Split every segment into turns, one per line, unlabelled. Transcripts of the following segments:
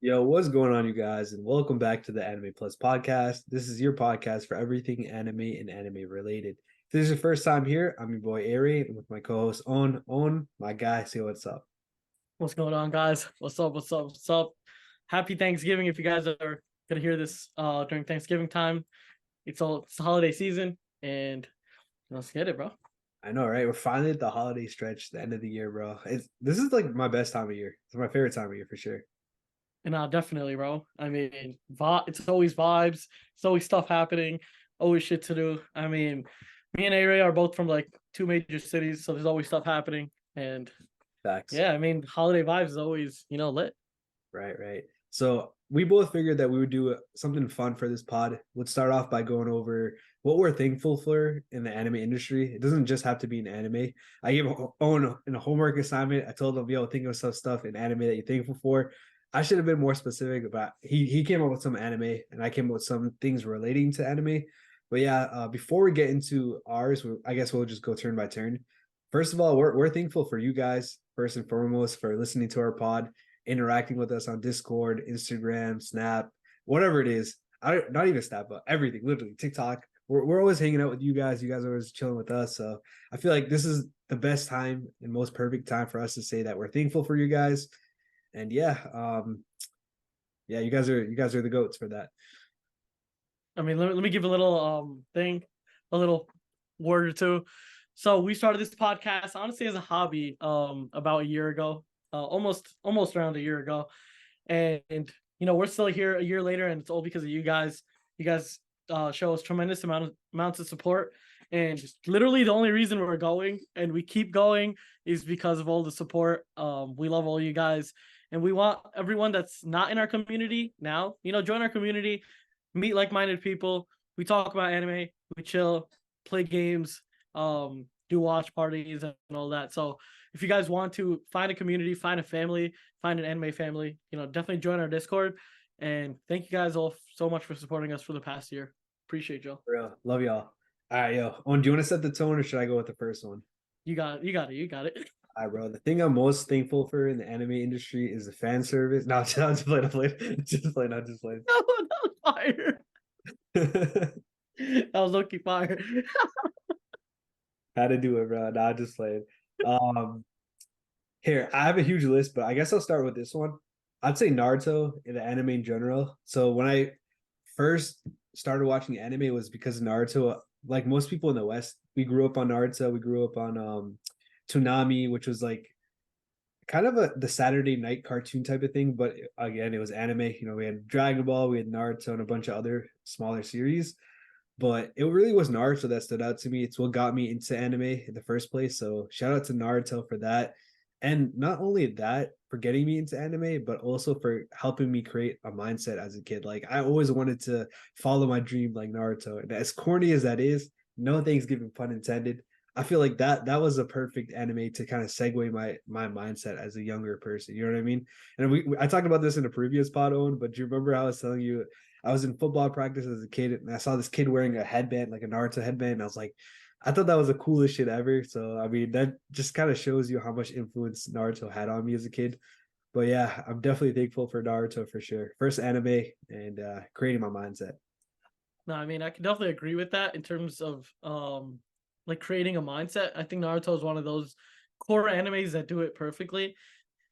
Yo, what's going on, you guys? And welcome back to the Anime Plus podcast. This is your podcast for everything anime and anime related. If this is your first time here, I'm your boy Aray, and with my co-host On, my guy. Say what's up.
What's going on, guys? What's up? What's up? What's up? Happy Thanksgiving if you guys are gonna hear this during Thanksgiving time. It's the holiday season and let's get it, bro.
I know, right? We're finally at the holiday stretch, the end of the year, bro. This is like my best time of year. It's my favorite time of year for sure.
And definitely, bro. I mean, it's always vibes, it's always stuff happening, always shit to do. I mean, me and Aray are both from like two major cities, so there's always stuff happening. And
Facts.
yeah, I mean, holiday vibes is always, lit.
Right. So we both figured that we would do something fun for this pod. We'd start off by going over what we're thankful for in the anime industry. It doesn't just have to be an anime. I gave Owen in a homework assignment. I told him, yo, think of some stuff in anime that you're thankful for. I should have been more specific about he came up with some anime and I came up with some things relating to anime. But yeah, before we get into ours, I guess we'll just go turn by turn. First of all, we're thankful for you guys, first and foremost, for listening to our pod, interacting with us on Discord, Instagram, Snap, whatever it is. Not even Snap, but everything, literally TikTok. We're always hanging out with you guys. You guys are always chilling with us. So I feel like this is the best time and most perfect time for us to say that we're thankful for you guys. And yeah, you guys are the goats for that.
I mean, let me give a little a little word or two. So we started this podcast honestly as a hobby about a year ago, almost around a year ago, and we're still here a year later, and it's all because of you guys. You guys show us tremendous amounts of support, and literally the only reason we're going and we keep going is because of all the support. We love all you guys, and we want everyone that's not in our community now, join our community, meet like-minded people. We talk about anime, we chill, play games, do watch parties and all that. So if you guys want to find a community, find a family, find an anime family, definitely join our Discord. And thank you guys all so much for supporting us for the past year. Appreciate y'all.
Real. Love y'all. All right, yo. Do you want to set the tone or should I go with the first one?
You got it. You got it. You got it.
All right, bro. The thing I'm most thankful for in the anime industry is the fan service. No, I'm just playing. I'm playing. Just playing. I'm just playing.
No, that was fire. That was low-key fire.
How to do it, bro. Nah, just playing. Um, Here, I have a huge list, but I guess I'll start with this one. I'd say Naruto in the anime in general. So when I first started watching anime, it was because of Naruto. Like most people in the West, we grew up on Naruto. We grew up on Toonami, which was like kind of the Saturday night cartoon type of thing. But again, it was anime. We had Dragon Ball, we had Naruto, and a bunch of other smaller series. But it really was Naruto that stood out to me. It's what got me into anime in the first place. So shout out to Naruto for that. And not only that, for getting me into anime, but also for helping me create a mindset as a kid. Like I always wanted to follow my dream like Naruto. And as corny as that is, no Thanksgiving pun intended. I feel like that was a perfect anime to kind of segue my mindset as a younger person. You know what I mean? And I talked about this in a previous pod, Owen, but do you remember how I was telling you I was in football practice as a kid and I saw this kid wearing a headband, like a Naruto headband. And I was like, I thought that was the coolest shit ever. So I mean, that just kind of shows you how much influence Naruto had on me as a kid. But yeah, I'm definitely thankful for Naruto for sure. First anime and creating my mindset.
No, I mean, I can definitely agree with that in terms of like creating a mindset. I think Naruto is one of those core animes that do it perfectly.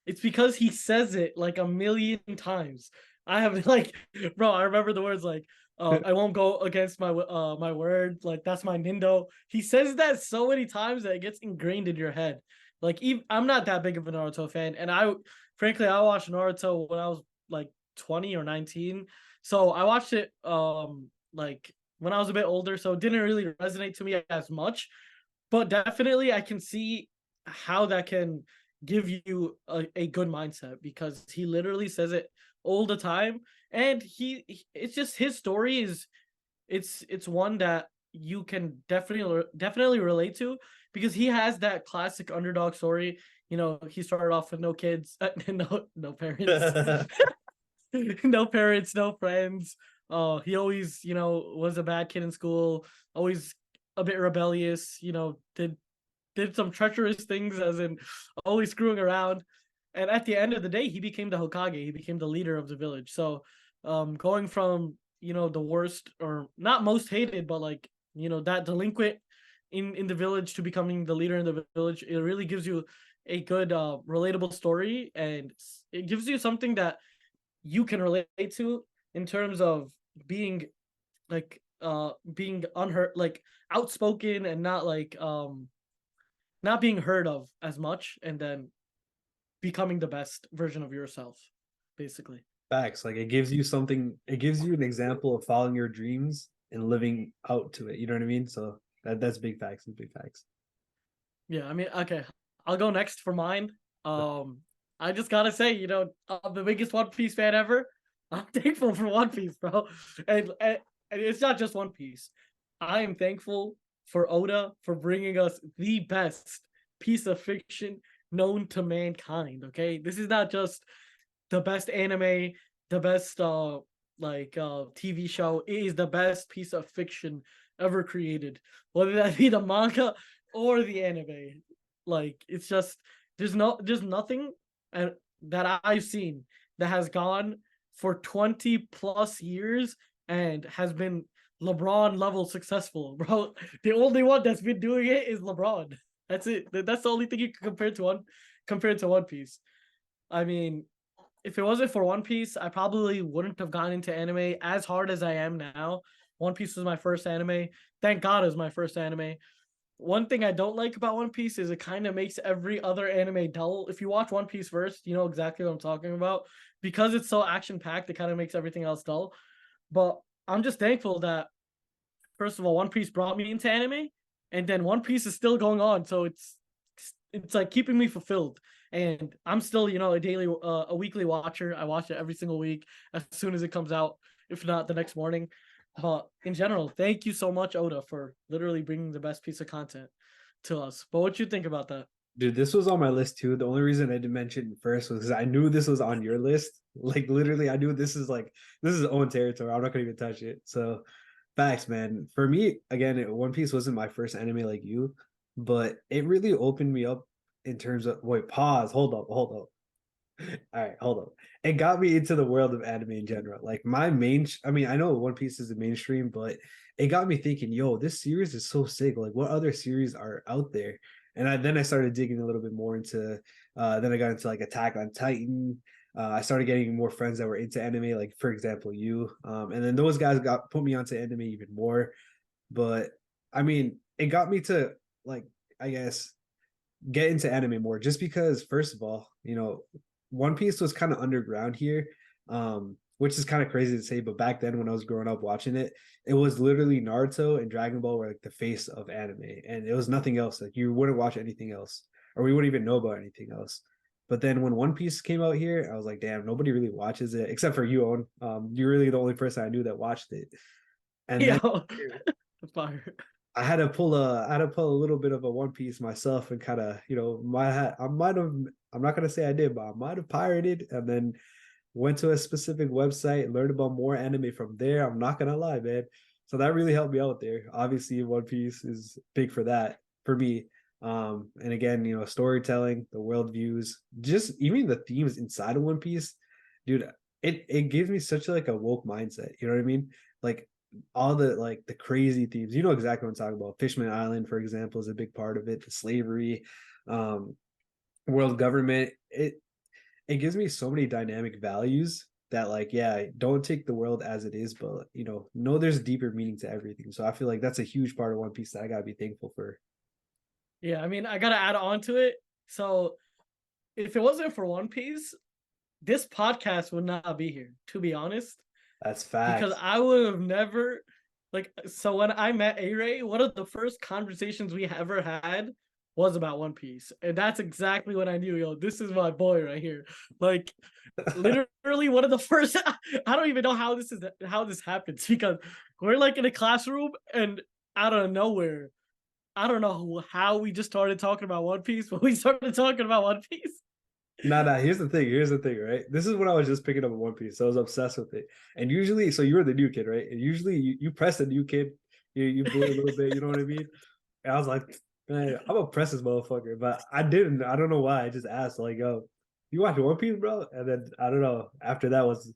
It's because he says it like a million times. I have like, bro, I remember the words like, I won't go against my word. Like that's my Nindo. He says that so many times that it gets ingrained in your head. Like I'm not that big of a Naruto fan, and frankly I watched Naruto when I was like 20 or 19. So I watched it like when I was a bit older, so it didn't really resonate to me as much. But definitely I can see how that can give you a good mindset because he literally says it all the time, and it's just his story is it's one that you can definitely relate to because he has that classic underdog story. He started off with no kids, no parents, no parents, no friends. He always was a bad kid in school, always a bit rebellious. Did some treacherous things, as in always screwing around. And at the end of the day, he became the Hokage. He became the leader of the village. So, going from the worst or not most hated, but like that delinquent in the village to becoming the leader in the village, it really gives you a good relatable story, and it gives you something that you can relate to in terms of being being unheard, like outspoken, and not being heard of as much, and then becoming the best version of yourself, basically.
Facts. Like it gives you something. It gives you an example of following your dreams and living out to it. You know what I mean? So that's big facts. It's big facts.
Yeah, I mean, okay, I'll go next for mine. I just gotta say, I'm the biggest One Piece fan ever. I'm thankful for One Piece, bro, and it's not just One Piece. I am thankful for Oda for bringing us the best piece of fiction known to mankind. Okay, this is not just the best anime, the best TV show. It is the best piece of fiction ever created, whether that be the manga or the anime. Like it's just there's nothing that I've seen that has gone for 20 plus years and has been LeBron level successful, bro. The only one that's been doing it is LeBron. That's it. That's the only thing you can compare to One Piece. I mean, if it wasn't for One Piece, I probably wouldn't have gotten into anime as hard as I am now. One Piece was my first anime. Thank God it was my first anime. One thing I don't like about One Piece is it kind of makes every other anime dull. If you watch One Piece first, you know exactly what I'm talking about. Because it's so action packed, it kind of makes everything else dull. But I'm just thankful that, first of all, One Piece brought me into anime, and then One Piece is still going on, so it's like keeping me fulfilled. And I'm still, a weekly watcher. I watch it every single week as soon as it comes out, if not the next morning. But in general, thank you so much, Oda, for literally bringing the best piece of content to us. But what you think about that?
Dude, this was on my list too. The only reason I didn't mention it first was because I knew this was on your list. Like literally, I knew this is own territory. I'm not gonna even touch it. So facts, man. For me, again, One Piece wasn't my first anime like you, but it really opened me up in terms of wait, pause, hold up. All right, hold up. It got me into the world of anime in general. Like my main, I mean, I know One Piece is the mainstream, but it got me thinking, yo, this series is so sick. Like, what other series are out there? And then I started digging a little bit more into. Then I got into like Attack on Titan. I started getting more friends that were into anime, like for example, you. And then those guys got put me onto anime even more. But I mean, it got me to like, I guess, get into anime more just because first of all, One Piece was kind of underground here, which is kind of crazy to say, but back then when I was growing up watching it, it was literally Naruto and Dragon Ball were like the face of anime, and it was nothing else. Like you wouldn't watch anything else, or we wouldn't even know about anything else. But then when One Piece came out here, I was like, damn, nobody really watches it except for you, Owen. You're really the only person I knew that watched it. And then
Yo, fire.
I had to pull a little bit of a One Piece myself and kind of, I might have, I'm not gonna say I did, but I might have pirated and then went to a specific website, learned about more anime from there. I'm not gonna lie, man. So that really helped me out there. Obviously, One Piece is big for that for me. And again, storytelling, the world views, just even the themes inside of One Piece, dude, it gives me such like a woke mindset. You know what I mean? Like all the crazy themes. You know exactly what I'm talking about. Fishman Island, for example, is a big part of it. The slavery, world government. It gives me so many dynamic values that like yeah, don't take the world as it is, but know there's deeper meaning to everything. So I feel like that's a huge part of One Piece that I gotta be thankful for.
Yeah, I mean, I gotta add on to it. So if it wasn't for One Piece, this podcast would not be here, to be honest.
That's
Because
facts.
I would have never so when I met Aray, one of the first conversations we ever had was about One Piece. And that's exactly when I knew, yo, this is my boy right here. Like literally one of the first I don't even know how this happens because we're like in a classroom and out of nowhere, I don't know how we just started talking about One Piece, but we started talking about One Piece.
Nah. Here's the thing. Here's the thing, right? This is when I was just picking up One Piece. So I was obsessed with it. And usually, so you were the new kid, right? And usually you press the new kid, you bully a little bit, you know what I mean? And I was like, man, I'm gonna press this motherfucker. But I didn't. I don't know why. I just asked, like, yo, you watch One Piece, bro, and then I don't know. After that was,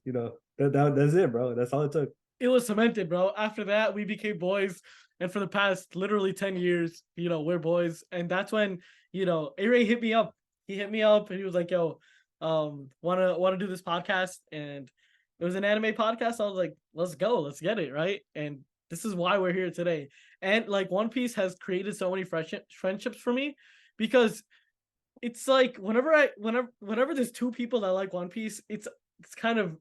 that's it, bro. That's all it took.
It was cemented, bro. After that, we became boys, and for the past literally 10 years, we're boys. And that's when Aray hit me up. He hit me up, and he was like, "Yo, wanna do this podcast?" And it was an anime podcast. I was like, "Let's go, let's get it right." And this is why we're here today. And like One Piece has created so many friendships for me because it's like whenever there's two people that like One Piece, it's kind of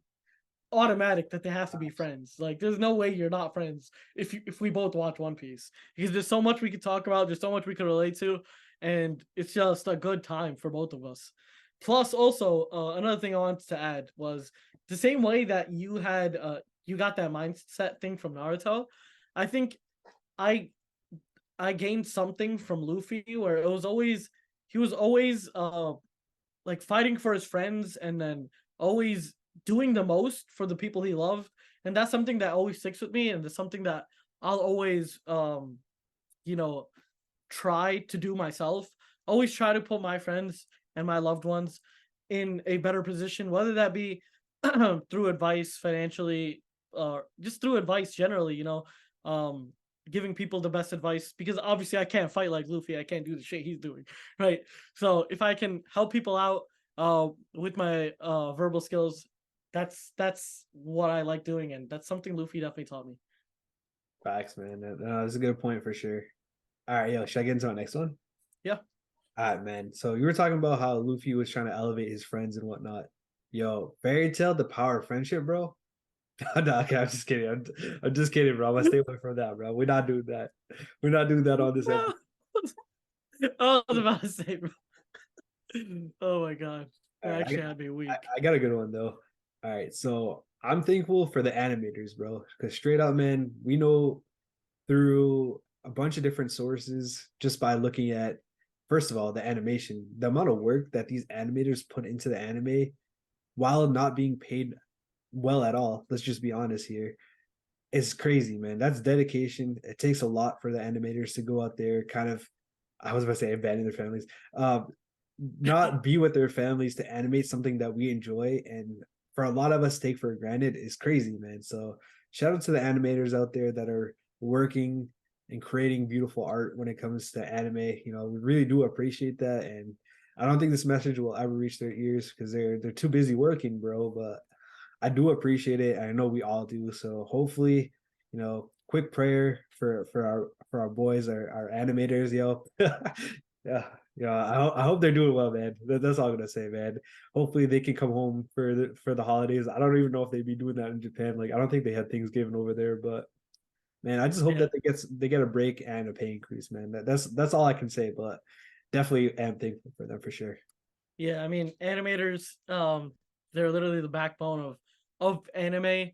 automatic that they have to be friends. Like there's no way you're not friends if we both watch One Piece because there's so much we could talk about, there's so much we can relate to, and it's just a good time for both of us. Plus, also another thing I wanted to add was the same way that you got that mindset thing from Naruto. I think I I gained something from Luffy where he was always like fighting for his friends and then always doing the most for the people he loved. And that's something that always sticks with me, and it's something that I'll always you know try to do myself. Always try to put my friends and my loved ones in a better position, whether that be through advice financially, just through advice generally, um giving people the best advice, because obviously I can't fight like Luffy. I can't do the shit he's doing, right? So if I can help people out with my verbal skills, that's what I like doing, and that's something Luffy definitely taught me.
Facts, man. That's a good point for sure. All right, yo, should I get into our next one?
Yeah.
All right, man. So you were talking about how Luffy was trying to elevate his friends and whatnot. Yo, fairy tale, the power of friendship, bro. No, okay, I'm just kidding. I'm just kidding, bro. I'm gonna stay away from that, bro. We're not doing that. We're not doing that on this episode.
No. I was about to say, bro. Oh my god.
All
That
right,
actually had me weak.
I got a good one though. All right, so I'm thankful for the animators, bro. Because straight up, man, we know through a bunch of different sources just by looking at, first of all, the animation, the amount of work that these animators put into the anime while not being paid well at all. Let's just be honest here. It's crazy, man. That's dedication. It takes a lot for the animators to go out there, kind of, I was about to say abandon their families, not be with their families to animate something that we enjoy and for a lot of us take for granted is crazy, man. So shout out to the animators out there that are working and creating beautiful art when it comes to anime. We really do appreciate that, and I don't think this message will ever reach their ears because they're too busy working, bro. But I do appreciate it. I know we all do. So hopefully, quick prayer for our boys, our animators, yo. Yeah, yeah. I hope they're doing well, man. That's all I'm gonna say, man. Hopefully they can come home for the holidays. I don't even know if they'd be doing that in Japan. Like I don't think they had Thanksgiving over there, but man, I just hope
Yeah.
that they get a break and a pay increase, man. That's all I can say, but definitely am thankful for them for sure.
Yeah, I mean, animators, they're literally the backbone of anime.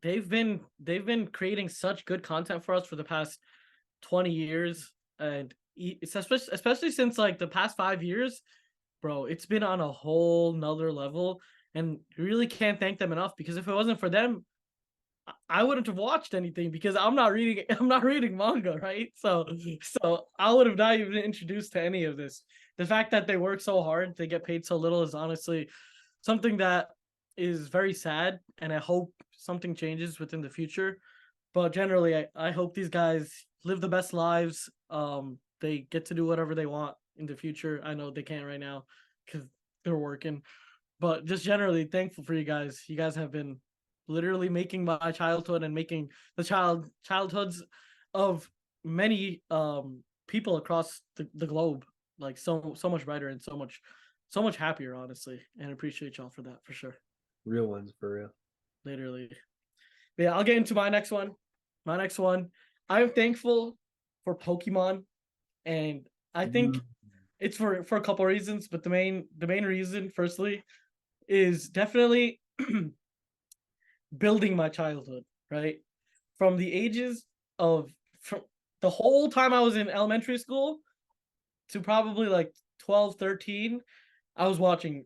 They've been creating such good content for us for the past 20 years, and it's especially since like the past 5 years, bro. It's been on a whole nother level, and you really can't thank them enough, because if it wasn't for them, I wouldn't have watched anything, because I'm not reading I'm not reading manga, right? So I would have not even been introduced to any of this. The fact that they work so hard, they get paid so little, is honestly something that is very sad, and I hope something changes within the future. But generally, I hope these guys live the best lives. They get to do whatever they want in the future. I know they can't right now because they're working, but just generally thankful for you guys. You guys have been literally making my childhood and making the childhoods of many people across the globe like so much brighter and so much happier, honestly. And I appreciate y'all for that, for sure.
Real ones for real.
Literally. But yeah, I'll get into my next one. My next one. I'm thankful for Pokemon, and I think
Mm.
it's for a couple of reasons, but the main reason, firstly, is definitely building my childhood, right? From the ages of from the whole time I was in elementary school to probably like 12, 13, I was watching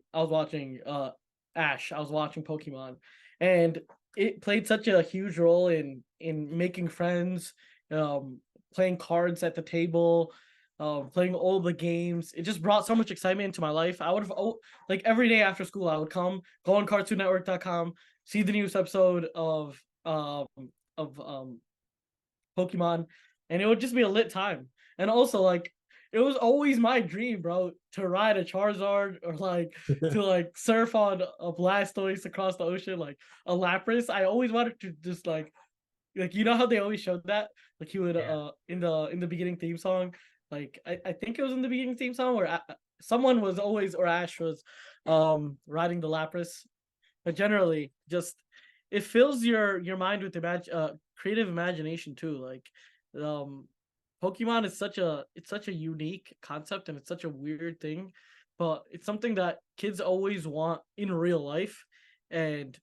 Ash. I was watching Pokemon. And it played such a huge role in making friends, um, playing cards at the table, playing all the games. It just brought so much excitement into my life. I would have like every day after school, I would go on CartoonNetwork.com, see the newest episode of Pokemon, and it would just be a lit time. And also, like, it was always my dream, bro, to ride a Charizard or like to like surf on a Blastoise across the ocean, like a Lapras. I always wanted to just like you know how they always showed that, like he would
Yeah.
in the beginning theme song, like I think it was in the beginning theme song where someone was always, or Ash was riding the Lapras. But generally, just it fills your mind with creative imagination too. Like um Pokemon is such a unique concept, and it's such a weird thing, but it's something that kids always want in real life. And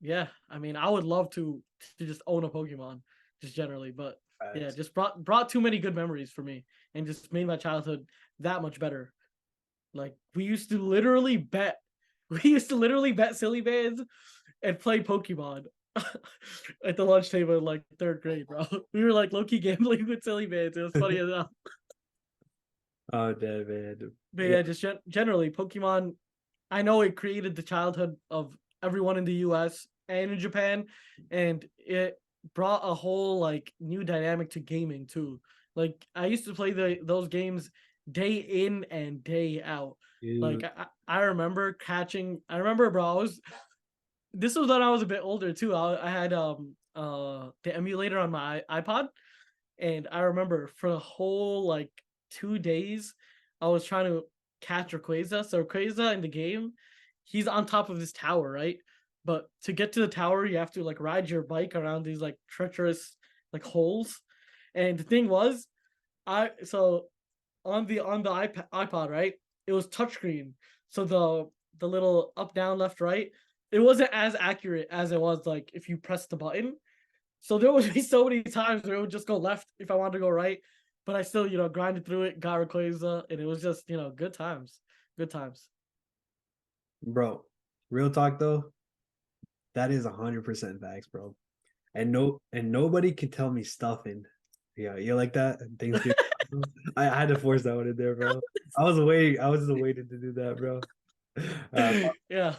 yeah, I mean, I would love to just own a Pokemon, just generally. But yeah,
Facts.
just brought too many good memories for me, and just made my childhood that much better. Like we used to literally bet silly bands and play Pokemon at the lunch table in like third grade, bro. We were like low key gambling with silly bands. It was funny as hell.
Oh, damn, man.
But
Yeah.
yeah, just generally, Pokemon. I know it created the childhood of everyone in the U.S. and in Japan, and it brought a whole like new dynamic to gaming too. Like I used to play those games day in and day out. Like
Dude.
I remember catching. I remember, bro. This was when I was a bit older too. I had the emulator on my iPod, and I remember for the whole like 2 days, I was trying to catch Rayquaza. So Rayquaza in the game, he's on top of this tower, right? But to get to the tower, you have to like ride your bike around these like treacherous like holes. And the thing was, I so on the iPod, right? It was touchscreen, so the little up, down, left, right, it wasn't as accurate as it was like if you press the button. So there would be so many times where it would just go left if I wanted to go right, but I still grinded through it, got Rayquaza, and it was just good times, good times.
Bro, real talk though, that is 100% facts, bro. And nobody can tell me stuffing. Yeah, you like that? Thanksgiving. I had to force that one in there, bro. I was just waiting to do that, bro. Uh,
Yeah,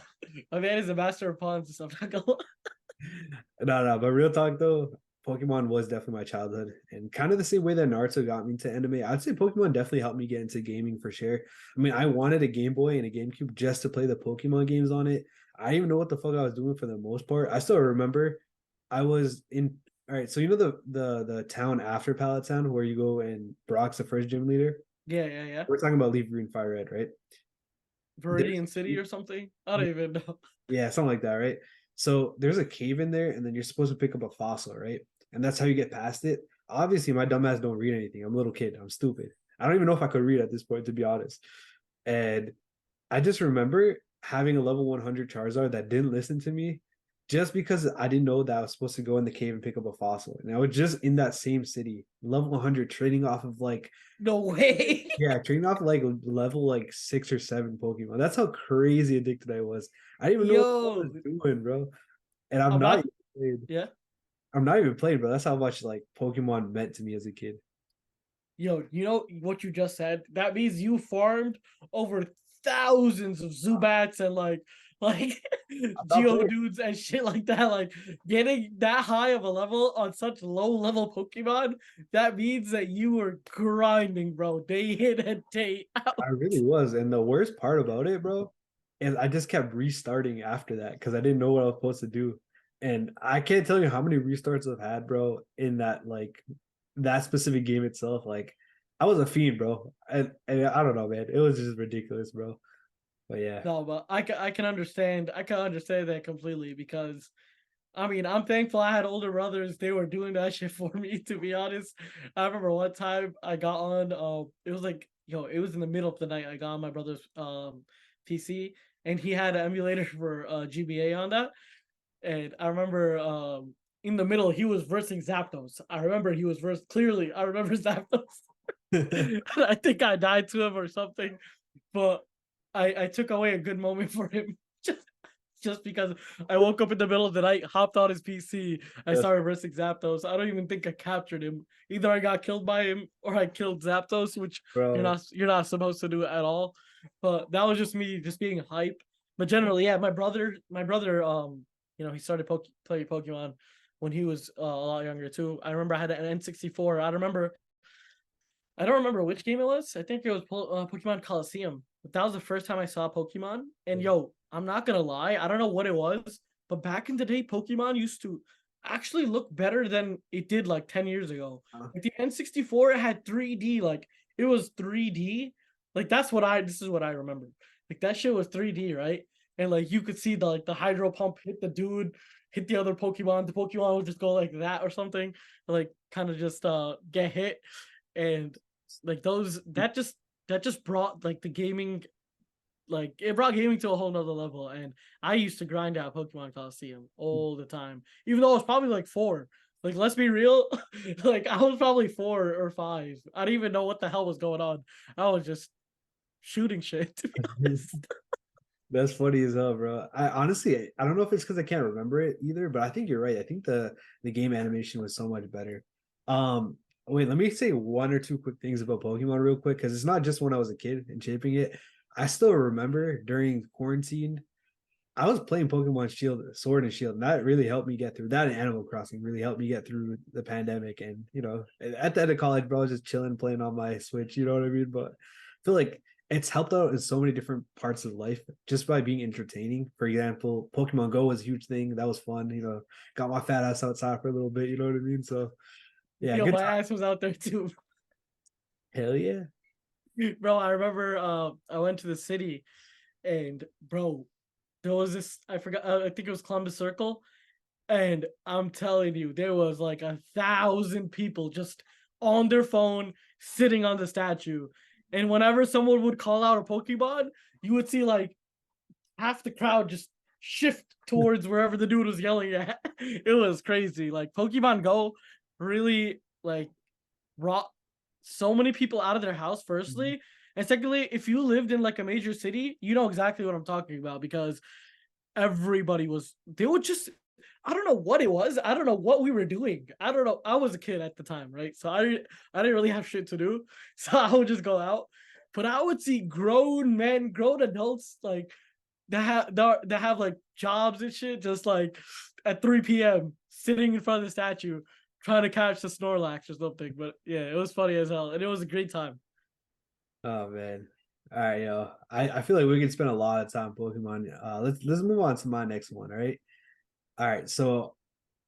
my man is a master of puns, so I'm not gonna lie.
no, but real talk though, Pokemon was definitely my childhood, and kind of the same way that Naruto got me into anime. I'd say Pokemon definitely helped me get into gaming for sure. I mean, I wanted a Game Boy and a GameCube just to play the Pokemon games on it. I didn't even know what the fuck I was doing for the most part. I still remember I was in. All right, so you know the town after Pallet Town where you go and Brock's the first gym leader.
Yeah, yeah, yeah.
We're talking about Leaf Green Fire Red, right? There's
Viridian City or something. I don't even know.
Yeah, something like that, right? So there's a cave in there, and then you're supposed to pick up a fossil, right? And that's how you get past it. Obviously, my dumbass don't read anything. I'm a little kid. I'm stupid. I don't even know if I could read at this point, to be honest. And I just remember having a level 100 Charizard that didn't listen to me just because I didn't know that I was supposed to go in the cave and pick up a fossil. And I was just in that same city, level 100, trading off of like,
No way.
yeah, trading off like level like 6 or 7 Pokemon. That's how crazy addicted I was. I didn't even know what I
Yo,
was doing, bro. And I'm
I'm
not
not.
even playing.
Yeah.
I'm not even playing, bro. That's how much like Pokemon meant to me as a kid.
Yo, you know what you just said? That means you farmed over thousands of Zubats and like
I'm not playing.
Geodudes and shit like that. Like getting that high of a level on such low level Pokemon, that means that you were grinding, bro, day in and day out.
I really was. And the worst part about it, bro, is I just kept restarting after that because I didn't know what I was supposed to do. And I can't tell you how many restarts I've had, bro, in that like that specific game itself. Like I was a fiend, bro. And I don't know, man. It was just ridiculous, bro. But yeah.
No, but I can understand. I can understand that completely because I mean, I'm thankful I had older brothers. They were doing that shit for me, to be honest. I remember one time I got on, it was like, it was in the middle of the night. I got on my brother's PC, and he had an emulator for GBA on that. And I remember in the middle, he was versing Zapdos. I remember he was clearly, I remember Zapdos. I think I died to him or something, but I took away a good moment for him. just because I woke up in the middle of the night, hopped on his PC, I
That's
started versing Zapdos. I don't even think I captured him. Either I got killed by him or I killed Zapdos, which
bro.
you're not supposed to do at all. But that was just me just being hype. But generally, yeah, my brother, he started playing Pokemon when he was a lot younger too. I remember I had an N64. I don't remember which game it was. I think it was Pokemon Coliseum. But that was the first time I saw Pokemon. And yo, I'm not gonna lie, I don't know what it was, but back in the day, Pokemon used to actually look better than it did like 10 years ago.
Uh,
Like the N64, it had 3D, like it was 3D. Like this is what I remember. Like that shit was 3D, right? And like you could see the hydro pump hit the dude, hit the other Pokemon. The Pokemon would just go like that or something, like kind of just get hit. And like those that just brought like the gaming, like it brought gaming to a whole nother level. And I used to grind out Pokemon Coliseum all the time, even though I was probably like 4. Like let's be real, like I was probably 4 or 5. I didn't even know what the hell was going on. I was just shooting shit, to be honest.
That's funny as hell, bro. I honestly, I don't know if it's because I can't remember it either, but I think you're right. I think the game animation was so much better. Um, Wait, let me say one or two quick things about Pokemon real quick, because it's not just when I was a kid and shaping it. I still remember during quarantine, I was playing Pokemon Shield, Sword and Shield, and that really helped me get through that. And Animal Crossing really helped me get through the pandemic. And at the end of college, bro, I was just chilling, playing on my Switch. You know what I mean? But I feel like it's helped out in so many different parts of life just by being entertaining. For example, Pokemon Go was a huge thing. That was fun. Got my fat ass outside for a little bit. You know what I mean? So yeah,
Yo,
good
my
time.
ass was out there too.
Hell yeah.
Bro, I remember I went to the city and bro, there was this, I forgot, I think it was Columbus Circle. And I'm telling you, there was like 1,000 people just on their phone sitting on the statue. And whenever someone would call out a Pokemon, you would see like half the crowd just shift towards wherever the dude was yelling at. It was crazy. Like Pokemon Go really like brought so many people out of their house, firstly. And secondly, if you lived in like a major city, you know exactly what I'm talking about, because everybody was, they would just, I don't know what it was. I don't know what we were doing. I don't know. I was a kid at the time, right? So I didn't really have shit to do. So I would just go out. But I would see grown men, grown adults, like that have like jobs and shit, just like at 3 p.m. sitting in front of the statue trying to catch the Snorlax or something. But yeah, it was funny as hell. And it was a great time.
Oh man. All right, yo. I feel like we could spend a lot of time Pokemon. Let's move on to my next one, all right? All right, so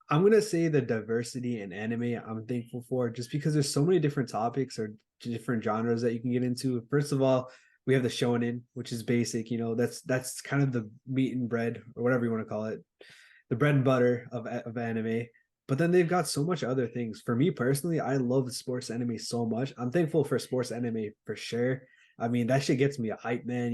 I'm gonna say the diversity in anime I'm thankful for, just because there's so many different topics or different genres that you can get into. First of all, we have the shonen, which is basic. That's kind of the meat and bread or whatever you want to call it, the bread and butter of anime. But then they've got so much other things. For me personally, I love sports anime so much. I'm thankful for sports anime for sure. I mean, that shit gets me a hype, man.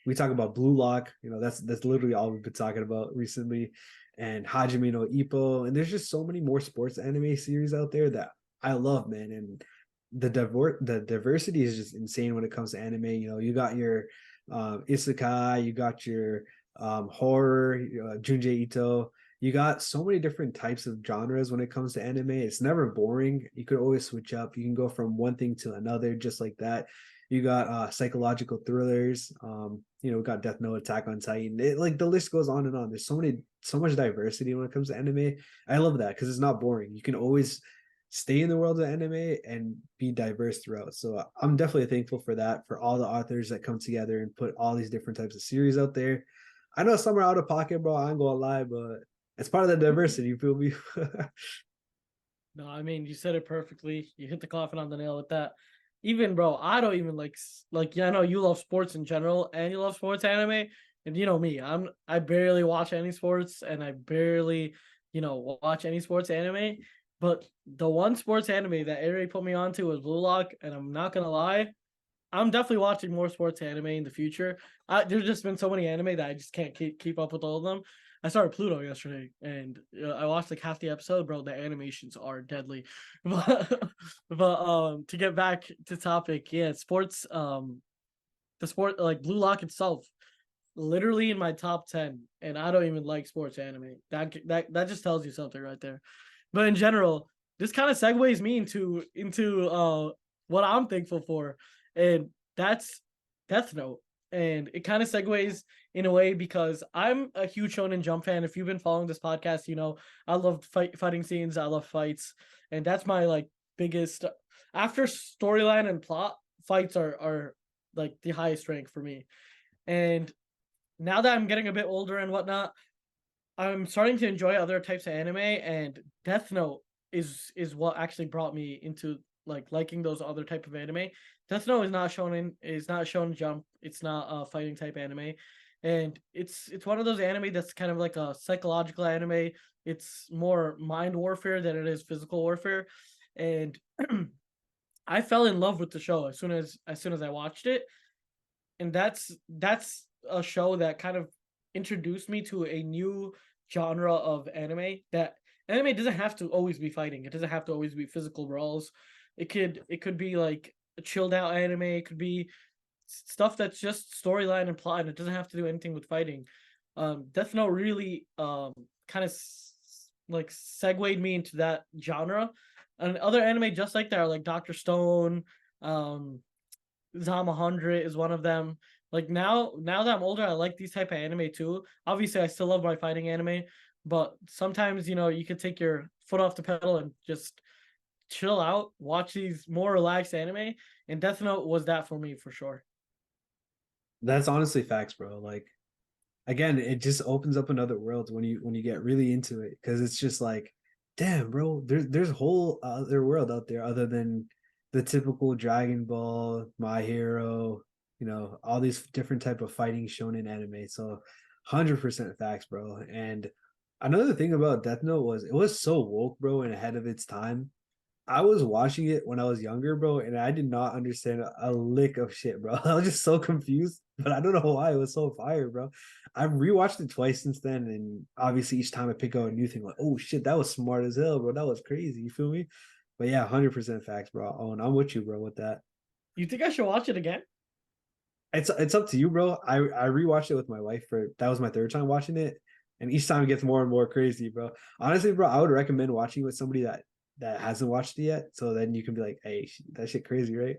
We talk about Blue Lock. That's literally all we've been talking about recently, and Hajime no Ippo. And there's just so many more sports anime series out there that I love, man. And the diversity is just insane when it comes to anime. You got your isekai, you got your horror, Junji Ito. You got so many different types of genres when it comes to anime. It's never boring. You could always switch up. You can go from one thing to another just like that. You got psychological thrillers. We got Death Note, Attack on Titan. Like the list goes on and on. There's so much diversity when it comes to anime. I love that because it's not boring. You can always stay in the world of anime and be diverse throughout. So I'm definitely thankful for that, for all the authors that come together and put all these different types of series out there. I know some are out of pocket, bro. I ain't gonna lie, but it's part of the diversity. You feel me?
No, I mean, you said it perfectly. You hit the coffin on the nail with that. Even bro, I don't even like yeah, I know you love sports in general and you love sports anime. And you know me, I barely watch any sports and I barely, watch any sports anime. But the one sports anime that Aray put me onto was Blue Lock, and I'm not gonna lie, I'm definitely watching more sports anime in the future. There's just been so many anime that I just can't keep up with all of them. I started Pluto yesterday, and I watched like half the episode. Bro, the animations are deadly. But to get back to topic, yeah, sports. The sport like Blue Lock itself. literally in my top 10, and I don't even like sports anime. That just tells you something right there. But in general, this kind of segues me into what I'm thankful for, and that's Death Note. And it kind of segues in a way because I'm a huge Shonen Jump fan. If you've been following this podcast, you know I love fighting scenes. I love fights, and that's my like biggest. After storyline and plot, fights are like the highest rank for me. And now that I'm getting a bit older and whatnot, I'm starting to enjoy other types of anime, and Death Note is what actually brought me into like liking those other type of anime. Death Note is not shonen jump, it's not a fighting type anime. And it's one of those anime that's kind of like a psychological anime. It's more mind warfare than it is physical warfare. And I fell in love with the show as soon as I watched it. And that's a show that kind of introduced me to a new genre of anime. That anime doesn't have to always be fighting. It doesn't have to always be physical brawls. It could be like a chilled out anime. It could be stuff that's just storyline and plot, and it doesn't have to do anything with fighting. Death Note really kind of like segued me into that genre. And other anime just like that are like Doctor Stone, um, Zom 100 is one of them. Like now that I'm older, I like these type of anime too. Obviously, I still love my fighting anime, but sometimes you could take your foot off the pedal and just chill out, watch these more relaxed anime. And Death Note was that for me for sure.
That's honestly facts, bro. Like again, it just opens up another world when you get really into it because it's just like, damn, bro, there's a whole other world out there other than the typical Dragon Ball, My Hero, all these different type of fighting shonen anime. So 100% facts, bro. And another thing about Death Note was it was so woke, bro, and ahead of its time. I was watching it when I was younger, bro, and I did not understand a lick of shit, bro. I was just so confused, but I don't know why it was so fire, bro. I've rewatched it twice since then, and obviously each time I pick out a new thing, like, oh shit, that was smart as hell, bro. That was crazy. You feel me? But yeah, 100% facts, bro. Oh, and I'm with you, bro, with that.
You think I should watch it again?
It's up to you, bro. I rewatched it with my wife for that was my third time watching it, and each time it gets more and more crazy, bro. Honestly, bro, I would recommend watching with somebody that hasn't watched it yet, so then you can be like, hey, that shit crazy, right?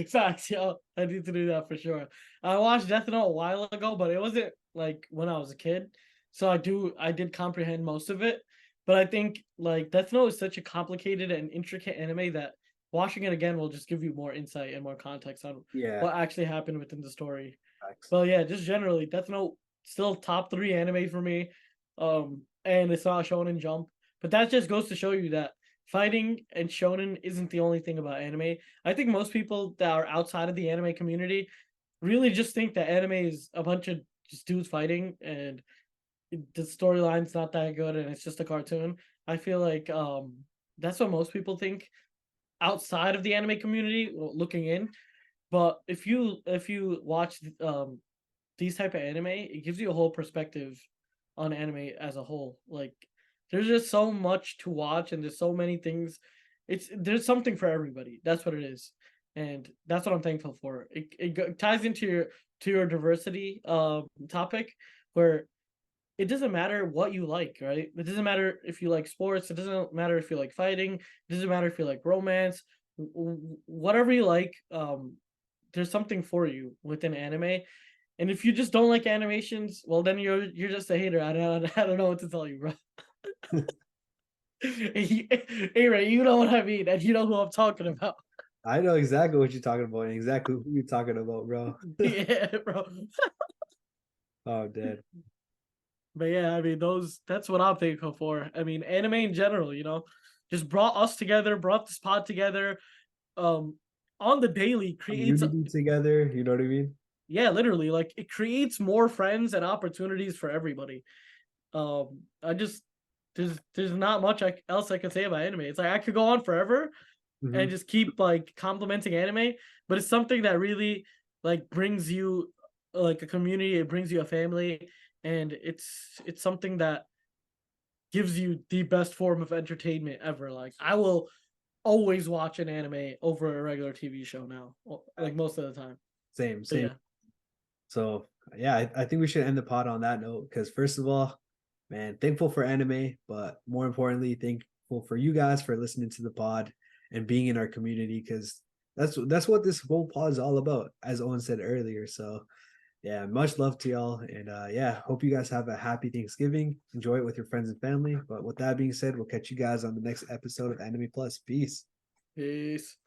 Facts, yo. I need to do that for sure. I watched Death Note a while ago, but it wasn't like when I was a kid. So I did comprehend most of it. But I think like Death Note is such a complicated and intricate anime that watching it again will just give you more insight and more context on
Yeah,
what actually happened within the story.
facts.
But yeah, just generally, Death Note still top 3 anime for me. And it's not Shonen Jump. But that just goes to show you that fighting and shonen isn't the only thing about anime. I think most people that are outside of the anime community really just think that anime is a bunch of just dudes fighting and the storyline's not that good and it's just a cartoon. I feel like that's what most people think outside of the anime community looking in. But if you watch these type of anime, it gives you a whole perspective on anime as a whole. Like there's just so much to watch and there's so many things. There's something for everybody. That's what it is. And that's what I'm thankful for. It ties into your diversity topic where it doesn't matter what you like, right? It doesn't matter if you like sports, it doesn't matter if you like fighting, it doesn't matter if you like romance, whatever you like, there's something for you within anime. And if you just don't like animations, well then you're just a hater. I don't know what to tell you, bro. Hey Ray, you know what I mean, and you know who I'm talking about.
I know exactly what you're talking about and exactly who you're talking about, bro.
Yeah, bro.
Oh, dead.
But yeah, I mean that's what I'm thankful for. I mean, anime in general, just brought us together, brought this pod together. Um on the daily creates
Community together, you know what I mean?
yeah, literally, like it creates more friends and opportunities for everybody. I just there's not much else I could say about anime. It's like I could go on forever and
Hmm.
just keep like complimenting anime, but it's something that really like brings you like a community, it brings you a family, and it's something that gives you the best form of entertainment ever. Like I will always watch an anime over a regular TV show now, like most of the time.
Same,
But
same.
yeah.
So yeah, I think we should end the pod on that note because first of all, man, thankful for anime, but more importantly, thankful for you guys for listening to the pod and being in our community because that's what this whole pod is all about, as Owen said earlier. So yeah, much love to y'all. And yeah, hope you guys have a happy Thanksgiving. Enjoy it with your friends and family. But with that being said, we'll catch you guys on the next episode of Anime Plus. Peace.
Peace.